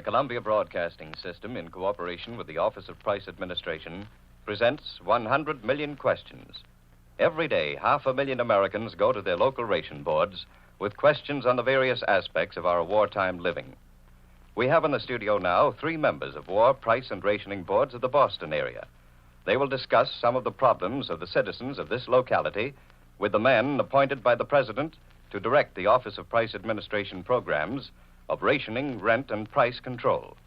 The Columbia Broadcasting System, in cooperation with the Office of Price Administration, presents 100 Million Questions. Every day, 500,000 Americans go to their local ration boards with questions on the various aspects of our wartime living. We have in the studio now 3 members of War, Price, and Rationing Boards of the Boston area. They will discuss some of the problems of the citizens of this locality with the men appointed by the President to direct the Office of Price Administration programs of rationing, rent, and price control.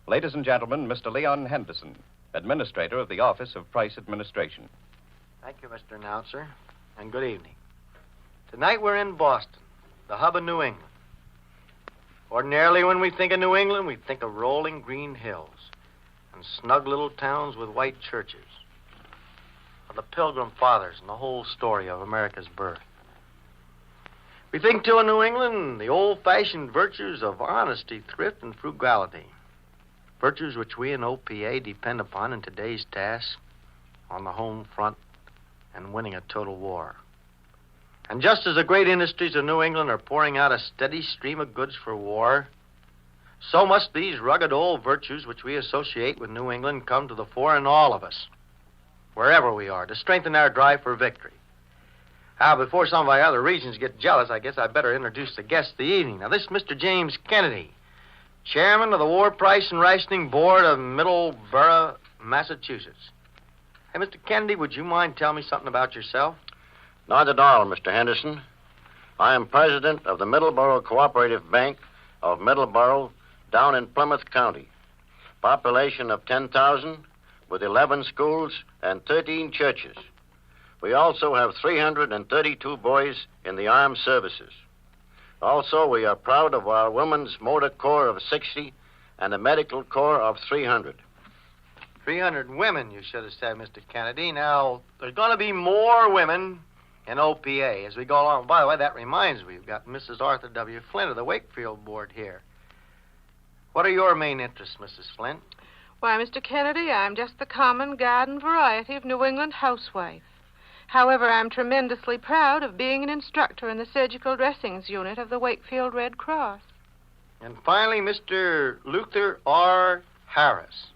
Ladies and gentlemen, Mr. Leon Henderson, Administrator of the Office of Price Administration. Thank you, Mr. Announcer, and good evening. Tonight we're in Boston, the hub of New England. Ordinarily, when we think of New England, we think of rolling green hills and snug little towns with white churches, of the Pilgrim Fathers and the whole story of America's birth. We think, too, of New England, the old-fashioned virtues of honesty, thrift, and frugality. Virtues which we in OPA depend upon in today's task on the home front and winning a total war. And just as the great industries of New England are pouring out a steady stream of goods for war, so must these rugged old virtues which we associate with New England come to the fore in all of us, wherever we are, to strengthen our drive for victory. Now, before some of my other regions get jealous, I guess I'd better introduce the guest of the evening. Now, this is Mr. James Kernnedy, Chairman of the War, Price, and Rationing Board of Middleboro, Massachusetts. Hey, Mr. Kernnedy, would you mind telling me something about yourself? Not at all, Mr. Henderson. I am president of the Middleboro Cooperative Bank of Middleboro down in Plymouth County. Population of 10,000 with 11 schools and 13 churches. We also have 332 boys in the armed services. Also, we are proud of our Women's Motor Corps of 60 and a Medical Corps of 300. 300 women, you should have said, Mr. Kernnedy. Now, there's going to be more women in OPA as we go along. By the way, that reminds me, we've got Mrs. Arthur W. Flint of the Wakefield Board here. What are your main interests, Mrs. Flint? Why, Mr. Kernnedy, I'm just the common garden variety of New England housewife. However, I'm tremendously proud of being an instructor in the surgical dressings unit of the Wakefield Red Cross. And finally, Mr. Luther R. Harris.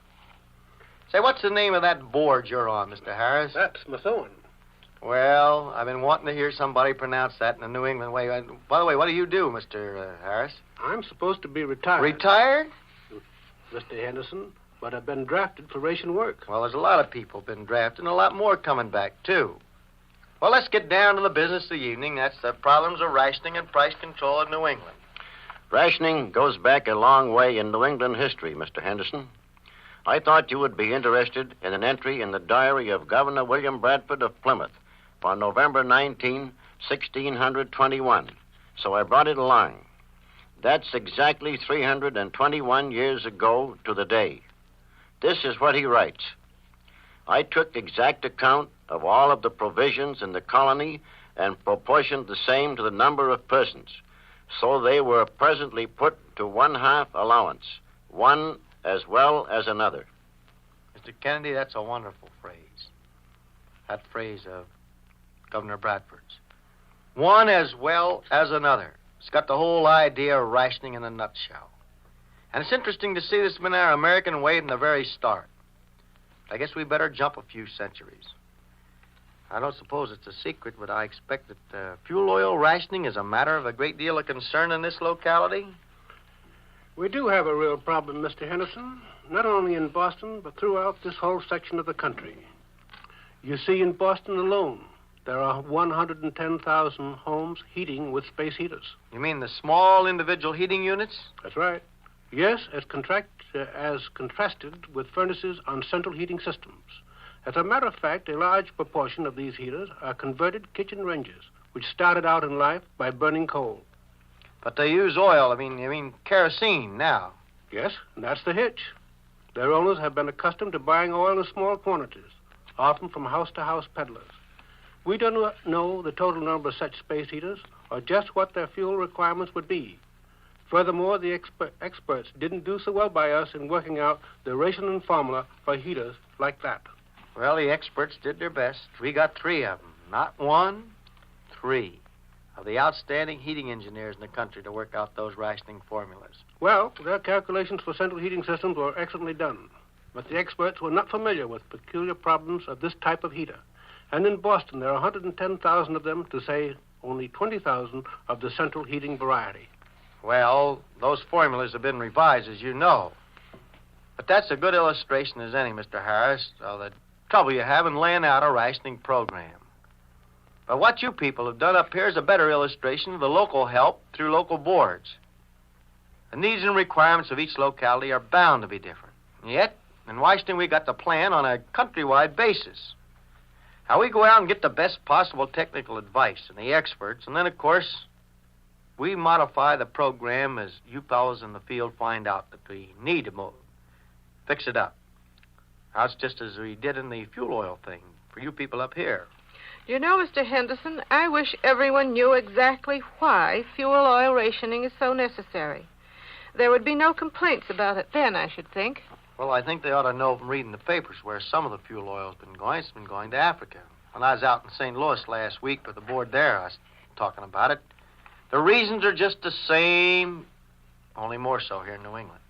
Say, what's the name of that board you're on, Mr. Harris? That's Smithsonian. Well, I've been wanting to hear somebody pronounce that in a New England way. By the way, what do you do, Mr. Harris? I'm supposed to be retired. Retired? Mr. Henderson, but I've been drafted for ration work. Well, there's a lot of people been drafted and a lot more coming back, too. Well, let's get down to the business of the evening. That's the problems of rationing and price control in New England. Rationing goes back a long way in New England history, Mr. Henderson. I thought you would be interested in an entry in the diary of Governor William Bradford of Plymouth on November 19, 1621. So I brought it along. That's exactly 321 years ago to the day. This is what he writes. I took exact account of all of the provisions in the colony and proportioned the same to the number of persons. So they were presently put to 1/2 allowance, one as well as another. Mr. Kernnedy, that's a wonderful phrase. That phrase of Governor Bradford's. One as well as another. It's got the whole idea of rationing in a nutshell. And it's interesting to see this has been our American way from the very start. I guess we better jump a few centuries. I don't suppose it's a secret, but I expect that fuel oil rationing is a matter of a great deal of concern in this locality. We do have a real problem, Mr. Henderson, not only in Boston, but throughout this whole section of the country. You see, in Boston alone, there are 110,000 homes heating with space heaters. You mean the small individual heating units? That's right. Yes, as contrasted with furnaces on central heating systems. As a matter of fact, a large proportion of these heaters are converted kitchen ranges, which started out in life by burning coal. But they use oil. You mean kerosene now. Yes, and that's the hitch. Their owners have been accustomed to buying oil in small quantities, often from house-to-house peddlers. We do not know the total number of such space heaters or just what their fuel requirements would be. Furthermore, the experts didn't do so well by us in working out the rationing formula for heaters like that. Well, the experts did their best. We got 3 of them. Not 1, 3. of the outstanding heating engineers in the country to work out those rationing formulas. Well, their calculations for central heating systems were excellently done, but the experts were not familiar with peculiar problems of this type of heater. And in Boston, there are 110,000 of them to say only 20,000 of the central heating variety. Well, those formulas have been revised, as you know. But that's a good illustration as any, Mr. Harris, of the trouble you have in laying out a rationing program. But what you people have done up here is a better illustration of the local help through local boards. The needs and requirements of each locality are bound to be different. And yet, in Washington, we got the plan on a countrywide basis. Now, we go out and get the best possible technical advice and the experts, and then, of course, we modify the program as you fellows in the field find out that we need to fix it up. Now, it's just as we did in the fuel oil thing for you people up here. You know, Mr. Henderson, I wish everyone knew exactly why fuel oil rationing is so necessary. There would be no complaints about it then, I should think. Well, I think they ought to know from reading the papers where some of the fuel oil's been going. It's been going to Africa. When I was out in St. Louis last week with the board there, I was talking about it. The reasons are just the same, only more so here in New England.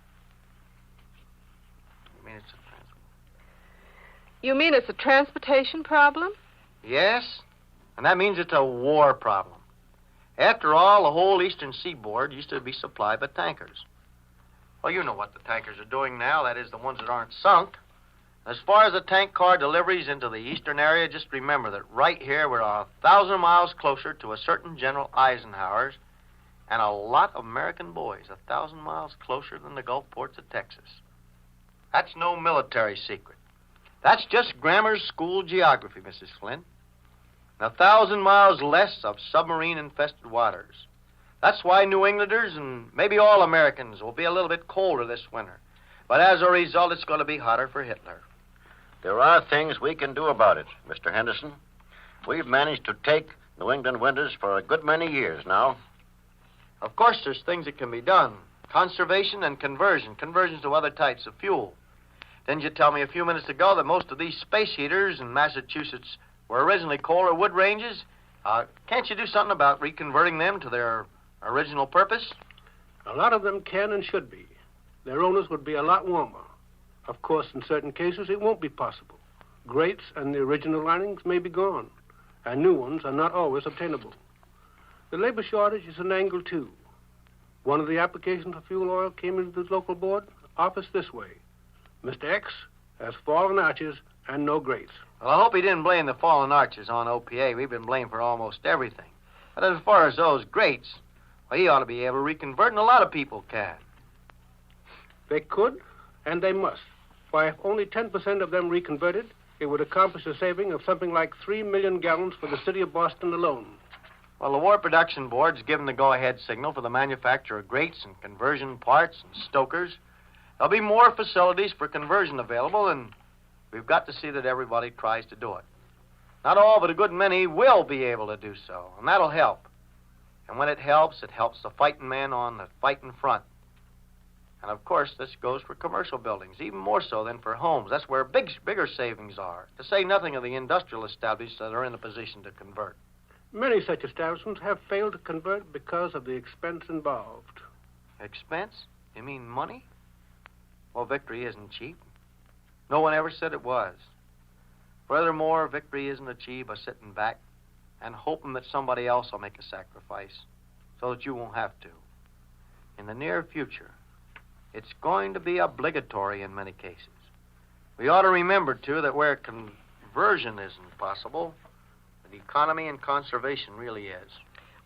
You mean it's a transportation problem? Yes, and that means it's a war problem. After all, the whole eastern seaboard used to be supplied by tankers. Well, you know what the tankers are doing now, that is, the ones that aren't sunk. As far as the tank car deliveries into the eastern area, just remember that right here we're 1,000 miles closer to a certain General Eisenhower's and a lot of American boys 1,000 miles closer than the Gulf ports of Texas. That's no military secret. That's just grammar school geography, Mrs. Flint. 1,000 miles less of submarine-infested waters. That's why New Englanders and maybe all Americans will be a little bit colder this winter. But as a result, it's going to be hotter for Hitler. There are things we can do about it, Mr. Henderson. We've managed to take New England winters for a good many years now. Of course, there's things that can be done. Conservation and conversion. Conversions to other types of fuel. Didn't you tell me a few minutes ago that most of these space heaters in Massachusetts were originally coal or wood ranges? Can't you do something about reconverting them to their original purpose? A lot of them can and should be. Their owners would be a lot warmer. Of course, in certain cases, it won't be possible. Grates and the original linings may be gone, and new ones are not always obtainable. The labor shortage is an angle, too. One of the applications for fuel oil came into the local board office this way. Mr. X has fallen arches and no grates. Well, I hope he didn't blame the fallen arches on OPA. We've been blamed for almost everything. But as far as those grates, well, he ought to be able to reconvert, and a lot of people can. They could, and they must. Why, if only 10% of them reconverted, it would accomplish a saving of something like 3 million gallons for the city of Boston alone. Well, the War Production Board's given the go-ahead signal for the manufacture of grates and conversion parts and stokers. There'll be more facilities for conversion available, and we've got to see that everybody tries to do it. Not all, but a good many will be able to do so, and that'll help. And when it helps the fighting man on the fighting front. And, of course, this goes for commercial buildings, even more so than for homes. That's where bigger savings are, to say nothing of the industrial establishments that are in a position to convert. Many such establishments have failed to convert because of the expense involved. Expense? You mean money? Well, victory isn't cheap. No one ever said it was. Furthermore, victory isn't achieved by sitting back and hoping that somebody else will make a sacrifice so that you won't have to. In the near future, it's going to be obligatory in many cases. We ought to remember, too, that where conversion isn't possible, the economy and conservation really is.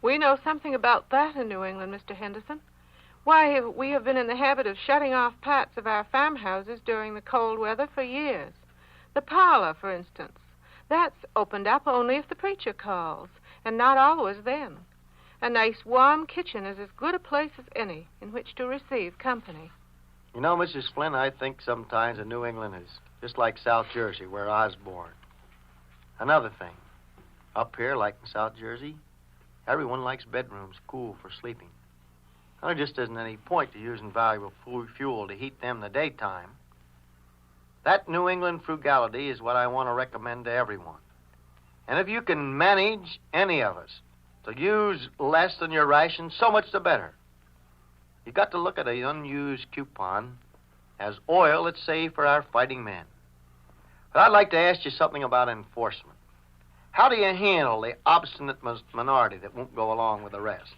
We know something about that in New England, Mr. Henderson. Why, we have been in the habit of shutting off parts of our farmhouses during the cold weather for years. The parlor, for instance. That's opened up only if the preacher calls, and not always then. A nice warm kitchen is as good a place as any in which to receive company. You know, Mrs. Flint, I think sometimes that New England is just like South Jersey, where I was born. Another thing, up here, like in South Jersey, everyone likes bedrooms cool for sleeping. There just isn't any point to using valuable fuel to heat them in the daytime. That New England frugality is what I want to recommend to everyone. And if you can manage, any of us, To use less than your ration, so much the better. You got to look at an unused coupon as oil that's saved for our fighting men. But I'd like to ask you something about enforcement. How do you handle the obstinate minority that won't go along with the rest?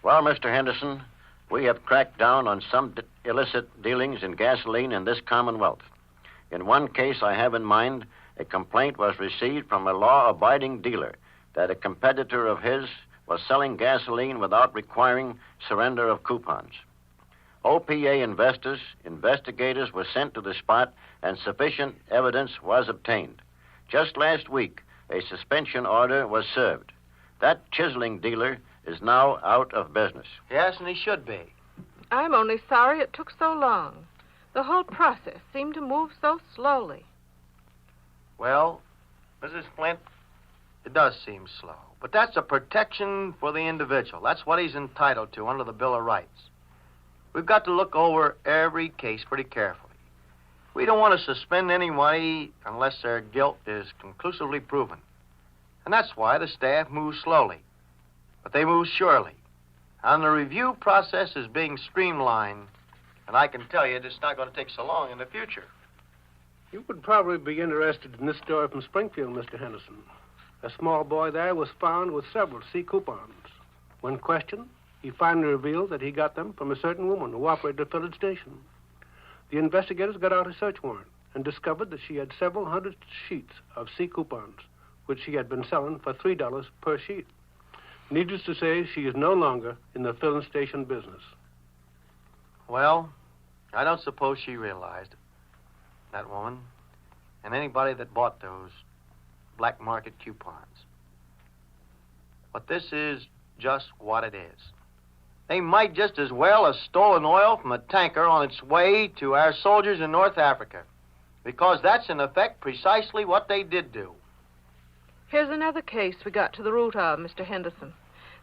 Well, Mr. Henderson, we have cracked down on some illicit dealings in gasoline in this Commonwealth. In one case I have in mind, a complaint was received from a law-abiding dealer that a competitor of his was selling gasoline without requiring surrender of coupons. OPA investigators were sent to the spot, and sufficient evidence was obtained. Just last week, a suspension order was served. That chiseling dealer is now out of business. Yes, and he should be. I'm only sorry it took so long. The whole process seemed to move so slowly. Well, Mrs. Flint, it does seem slow. But that's a protection for the individual. That's what he's entitled to under the Bill of Rights. We've got to look over every case pretty carefully. We don't want to suspend anybody unless their guilt is conclusively proven. And that's why the staff moves slowly. But they move surely. And the review process is being streamlined. And I can tell you it's not going to take so long in the future. You would probably be interested in this story from Springfield, Mr. Henderson. A small boy there was found with several C coupons. When questioned, he finally revealed that he got them from a certain woman who operated a filling station. The investigators got out a search warrant and discovered that she had several hundred sheets of C coupons, which she had been selling for $3 per sheet. Needless to say, she is no longer in the filling station business. Well, I don't suppose she realized it, that woman, and anybody that bought those black market coupons. But this is just what it is. They might just as well have stolen oil from a tanker on its way to our soldiers in North Africa, because that's in effect precisely what they did do. Here's another case we got to the root of, Mr. Henderson.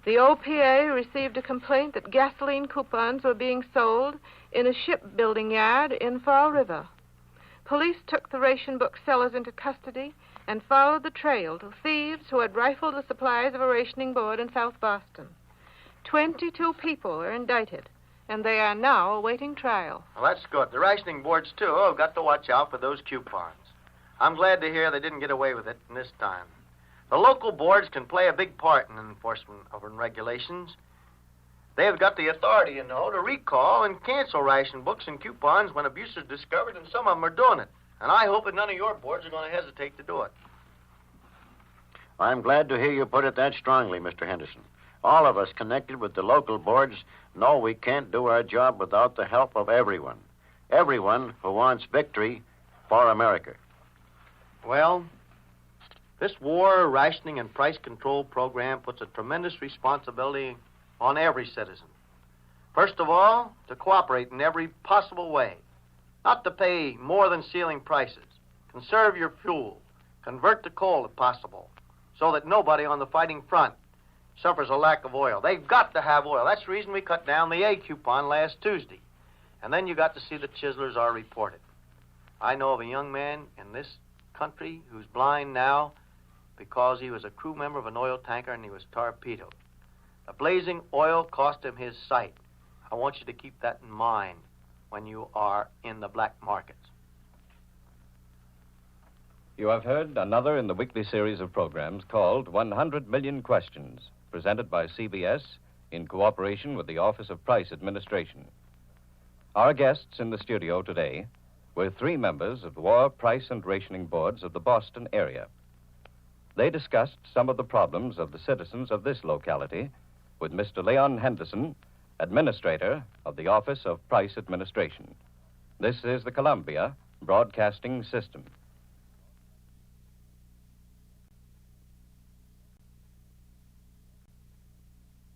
The OPA received a complaint that gasoline coupons were being sold in a shipbuilding yard in Fall River. Police took the ration book sellers into custody and followed the trail to thieves who had rifled the supplies of a rationing board in South Boston. 22 people were indicted, and they are now awaiting trial. Well, that's good. The rationing boards, too, have got to watch out for those coupons. I'm glad to hear they didn't get away with it this time. The local boards can play a big part in enforcement of regulations. They have got the authority, you know, to recall and cancel ration books and coupons when abuse is discovered, and some of them are doing it. And I hope that none of your boards are going to hesitate to do it. I'm glad to hear you put it that strongly, Mr. Henderson. All of us connected with the local boards know we can't do our job without the help of everyone. Everyone who wants victory for America. Well, this war rationing and price control program puts a tremendous responsibility on every citizen. First of all, to cooperate in every possible way. Not to pay more than ceiling prices. Conserve your fuel. Convert to coal if possible, so that nobody on the fighting front suffers a lack of oil. They've got to have oil. That's the reason we cut down the A coupon last Tuesday. And then you got to see the chiselers are reported. I know of a young man in this country who's blind now because he was a crew member of an oil tanker and he was torpedoed. The blazing oil cost him his sight. I want you to keep that in mind when you are in the black markets. You have heard another in the weekly series of programs called 100 Million Questions, presented by CBS in cooperation with the Office of Price Administration. Our guests in the studio today were 3 members of the War, Price, and Rationing Boards of the Boston area. They discussed some of the problems of the citizens of this locality with Mr. Leon Henderson, Administrator of the Office of Price Administration. This is the Columbia Broadcasting System.